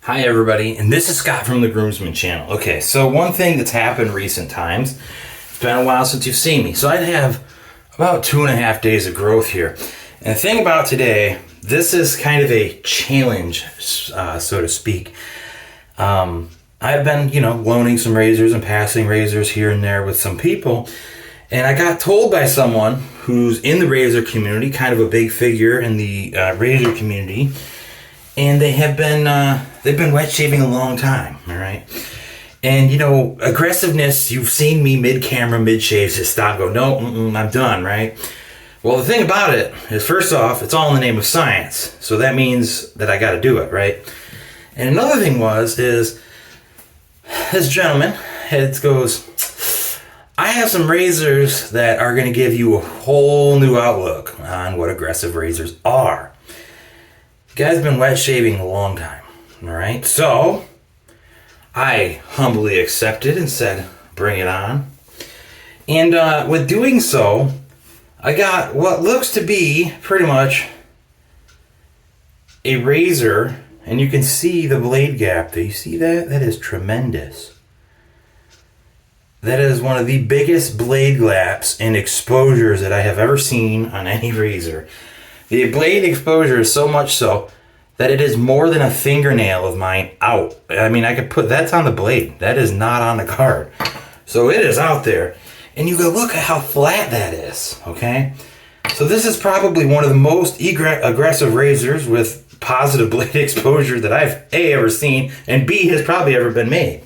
Hi everybody, and this is Scott from the Groomsman channel. Okay, so one thing that's happened recent times, it's been a while since you've seen me, so I have about 2.5 days of growth here. And the thing about today, this is kind of a challenge, so to speak. I've been, loaning some razors and passing razors here and there with some people, and I got told by someone who's in the razor community, kind of a big figure in the razor community, and they have been they've been wet shaving a long time, all right? And aggressiveness, you've seen me mid-camera, mid-shave, just stop, go, no, I'm done, right? Well, the thing about it is, first off, it's all in the name of science, so that means that I got to do it, right? And another thing is this gentleman goes, I have some razors that are going to give you a whole new outlook on what aggressive razors are. The guy's been wet shaving a long time, all right? So I humbly accepted and said, bring it on. And with doing so, I got what looks to be pretty much a razor, and you can see the blade gap there. You see that? That is tremendous. That is one of the biggest blade gaps and exposures that I have ever seen on any razor. The blade exposure is so much so that it is more than a fingernail of mine out. I mean, I could put, that's on the blade. That is not on the card. So it is out there. And you go, look at how flat that is, okay? So this is probably one of the most aggressive razors with positive blade exposure that I've A, ever seen, and B, has probably ever been made.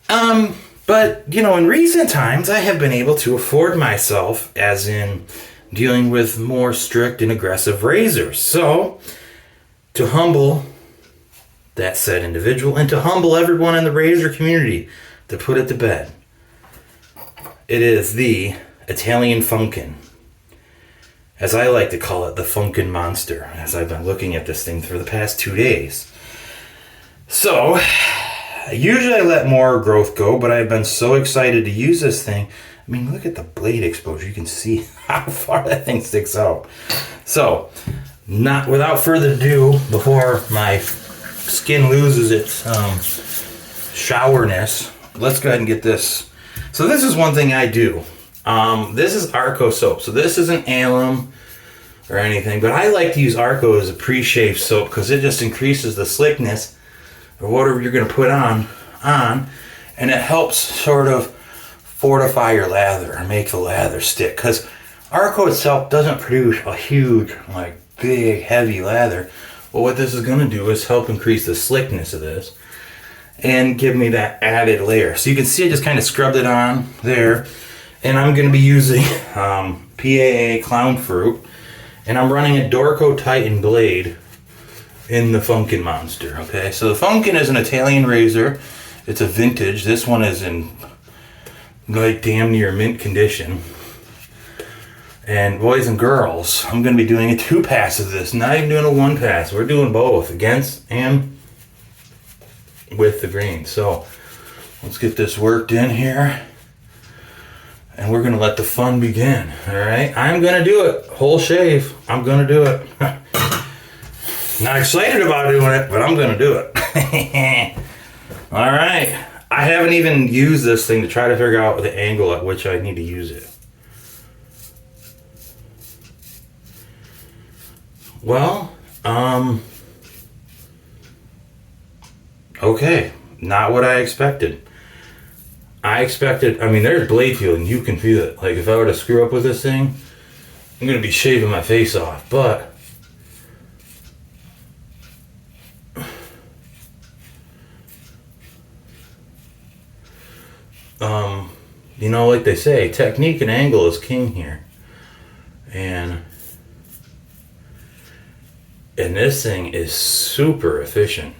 But, in recent times, I have been able to afford myself, as in dealing with more strict and aggressive razors. So, to humble that said individual, and to humble everyone in the razor community, to put it to bed, it is the Italian Funken. As I like to call it, the Funken monster, as I've been looking at this thing for the past 2 days. So, usually I let more growth go, but I've been so excited to use this thing. I mean, look at the blade exposure. You can see how far that thing sticks out. So, not without further ado, before my skin loses its showerness, let's go ahead and get this. So this is one thing I do. This is Arco soap. So this isn't alum or anything, but I like to use Arco as a pre-shave soap because it just increases the slickness or whatever you're going to put on, and it helps sort of fortify your lather or make the lather stick, because Arco itself doesn't produce a huge, big, heavy lather. Well, what this is going to do is help increase the slickness of this and give me that added layer. So you can see I just kind of scrubbed it on there, and I'm going to be using PAA Clown Fruit, and I'm running a Dorco Titan blade in the Funken monster, okay? So the Funken is an Italian razor. It's a vintage. This one is in damn near mint condition. And boys and girls, I'm going to be doing a 2-pass of this. Not even doing a 1-pass. We're doing both, against and with the grain. So let's get this worked in here. And we're going to let the fun begin, all right? I'm going to do it. Whole shave. I'm going to do it. Not excited about doing it, but I'm going to do it. All right. I haven't even used this thing to try to figure out the angle at which I need to use it. Well, okay. Not what I expected. There's blade feel, and you can feel it. Like, if I were to screw up with this thing, I'm going to be shaving my face off, but like they say, technique and angle is king here. And this thing is super efficient.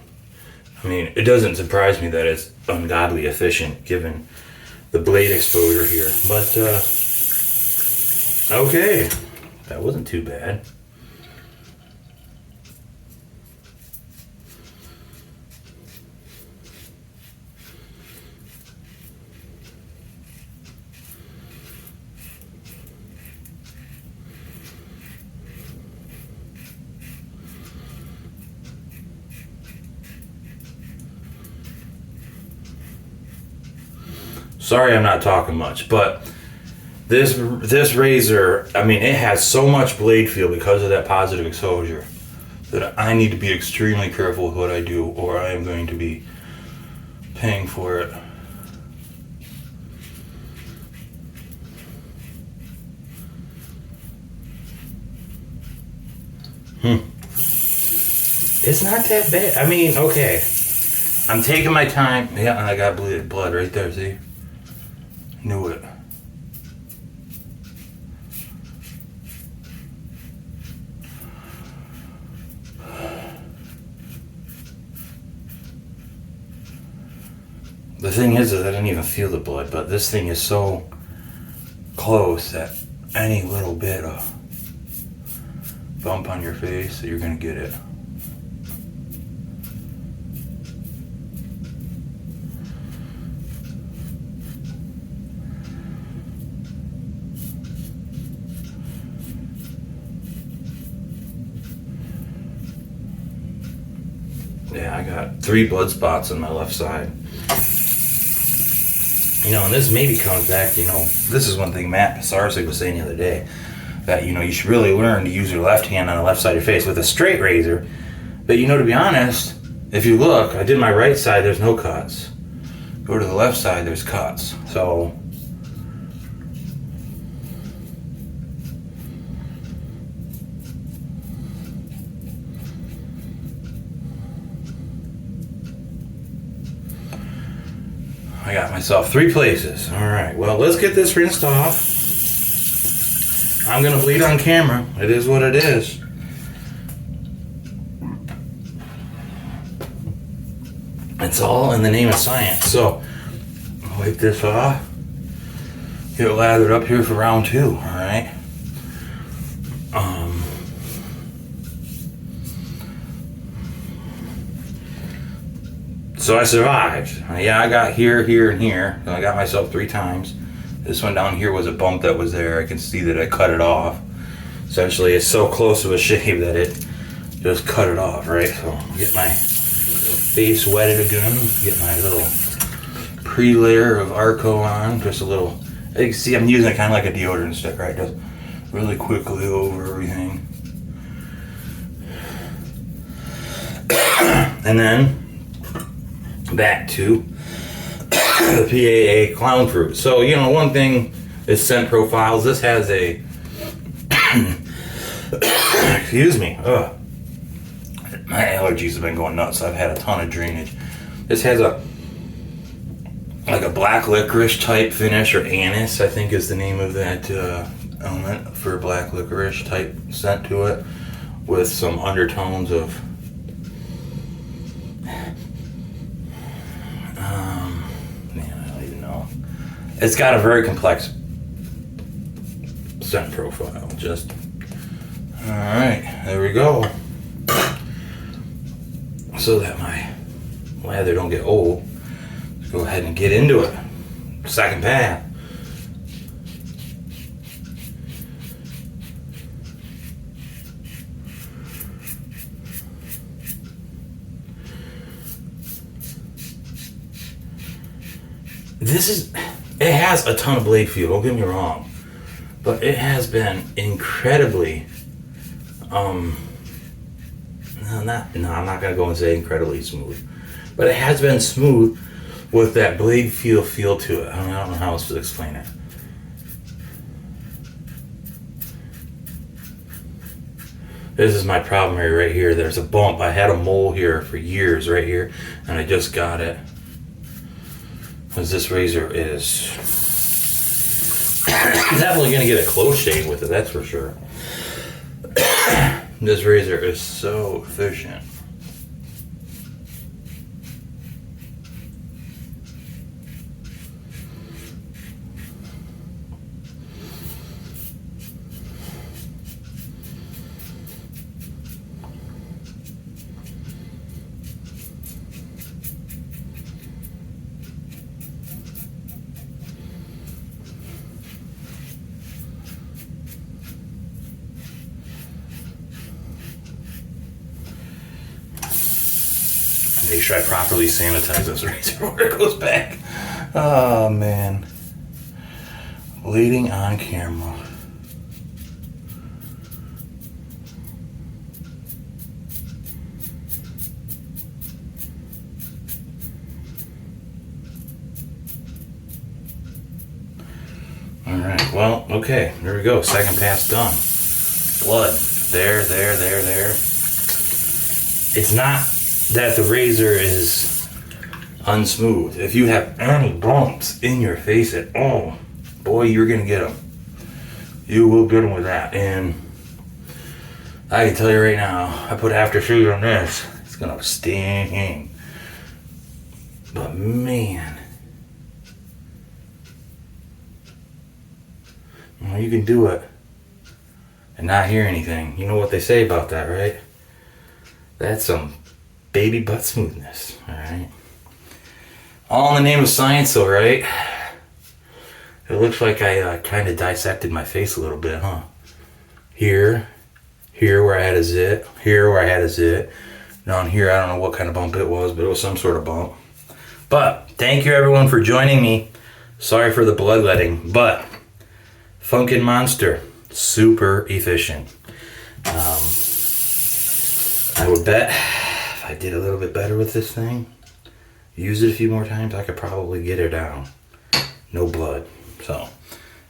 I mean, it doesn't surprise me that it's ungodly efficient given the blade exposure here. But, okay. That wasn't too bad. Sorry I'm not talking much, but this razor, I mean, it has so much blade feel because of that positive exposure that I need to be extremely careful with what I do, or I am going to be paying for it. It's not that bad. I mean, okay. I'm taking my time. Yeah, and I got blood right there, see? Knew it. The thing is I didn't even feel the blood, but this thing is so close that any little bit of bump on your face, you're gonna get it. Yeah, I got 3 blood spots on my left side. You know, and this maybe comes back, you know, this is one thing Matt Sarsig was saying the other day, that, you know, you should really learn to use your left hand on the left side of your face with a straight razor. But, you know, to be honest, if you look, I did my right side, there's no cuts. Go to the left side, there's cuts. So, I got myself 3 places. All right, well, let's get this rinsed off. I'm gonna bleed on camera. It is what it is. It's all in the name of science. So, I'll wipe this off. Get it lathered up here for round 2, all right? So I survived. Yeah, I got here, here, and here. I got myself 3 times. This one down here was a bump that was there. I can see that I cut it off. Essentially, it's so close to a shave that it just cut it off, right? So get my face wetted again. Get my little pre-layer of Arco on. Just a little. You can see I'm using it kind of like a deodorant stick, right? Just really quickly over everything. And then back to the PAA clown fruit. So, you know, one thing is scent profiles. This has a excuse me. Ugh. My allergies have been going nuts. I've had a ton of drainage. This has a like a black licorice type finish, or anise, I think is the name of that element for black licorice type scent to it, with some undertones of it's got a very complex scent profile. Just all right, there we go. So that my lather don't get old, let's go ahead and get into it. Second pass. It has a ton of blade feel, don't get me wrong, but it has been incredibly, I'm not gonna go and say incredibly smooth, but it has been smooth with that blade feel to it. I don't know how else to explain it. This is my problem area right here. There's a bump. I had a mole here for years right here, and I just got it. Because this razor is definitely going to get a close shave with it, that's for sure. This razor is so efficient. Make sure I properly sanitize this razor before it goes back. Oh man. Bleeding on camera. Alright, well, okay, there we go. Second pass done. Blood. There. It's not that the razor is unsmooth. If you have any bumps in your face at all, boy, you're gonna get them. You will get them with that. And I can tell you right now, I put aftershave on this. It's gonna sting. But man, you can do it and not hear anything. You know what they say about that, right? That's some baby butt smoothness, alright? All in the name of science though, right? It looks like I kind of dissected my face a little bit, huh? Here where I had a zit, here where I had a zit. Down here, I don't know what kind of bump it was, but it was some sort of bump. But thank you everyone for joining me. Sorry for the bloodletting, but Funken Monster, super efficient. I would bet if I did a little bit better with this thing, use it a few more times, I could probably get it down. No blood. So,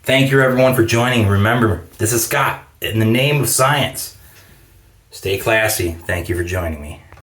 thank you everyone for joining. Remember, this is Scott. In the name of science, stay classy. Thank you for joining me.